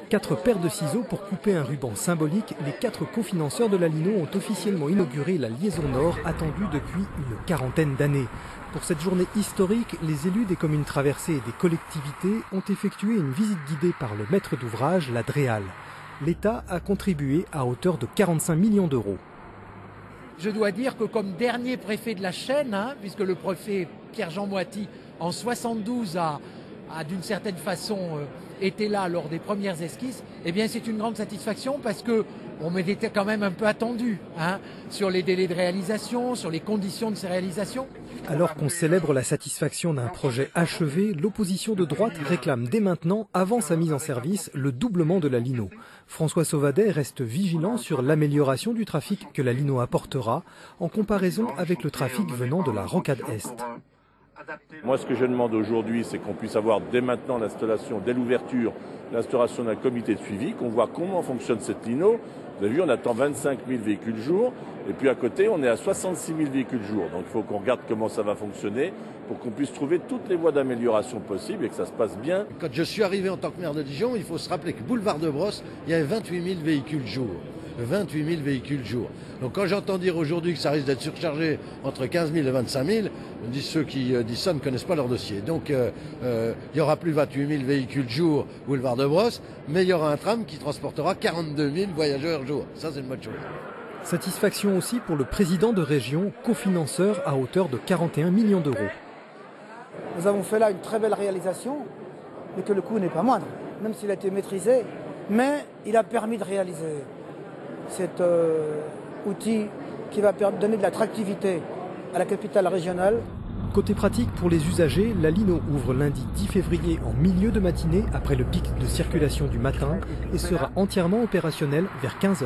4 paires de ciseaux pour couper un ruban symbolique, les 4 cofinanceurs de la Lino ont officiellement inauguré la liaison nord attendue depuis une quarantaine d'années. Pour cette journée historique, les élus des communes traversées et des collectivités ont effectué une visite guidée par le maître d'ouvrage, la DREAL. L'État a contribué à hauteur de 45 millions d'euros. Je dois dire que comme dernier préfet de la chaîne, puisque le préfet Pierre-Jean Moiti en 72 a d'une certaine façon été là lors des premières esquisses, eh bien c'est une grande satisfaction parce que on était quand même un peu attendu sur les délais de réalisation, sur les conditions de ces réalisations. Alors qu'on célèbre la satisfaction d'un projet achevé, l'opposition de droite réclame dès maintenant, avant sa mise en service, le doublement de la Lino. François Sauvadet reste vigilant sur l'amélioration du trafic que la Lino apportera en comparaison avec le trafic venant de la Rocade Est. Moi, ce que je demande aujourd'hui, c'est qu'on puisse avoir dès maintenant l'installation, dès l'ouverture, l'instauration d'un comité de suivi, qu'on voit comment fonctionne cette Lino. Vous avez vu, on attend 25 000 véhicules jour, et puis à côté, on est à 66 000 véhicules jour. Donc il faut qu'on regarde comment ça va fonctionner pour qu'on puisse trouver toutes les voies d'amélioration possibles et que ça se passe bien. Quand je suis arrivé en tant que maire de Dijon, il faut se rappeler que boulevard de Brosse, il y avait 28 000 véhicules jour. 28 000 véhicules jour. Donc quand j'entends dire aujourd'hui que ça risque d'être surchargé entre 15 000 et 25 000, ceux qui disent ça ne connaissent pas leur dossier. Donc il n'y aura plus 28 000 véhicules jour boulevard de Brosse, mais il y aura un tram qui transportera 42 000 voyageurs jour. Ça, c'est une bonne chose. Satisfaction aussi pour le président de région, cofinanceur à hauteur de 41 millions d'euros. Nous avons fait là une très belle réalisation, mais que le coût n'est pas moindre, même s'il a été maîtrisé, mais il a permis de réaliser cet outil qui va donner de l'attractivité à la capitale régionale. Côté pratique pour les usagers, la Lino ouvre lundi 10 février en milieu de matinée après le pic de circulation du matin et sera entièrement opérationnelle vers 15 h.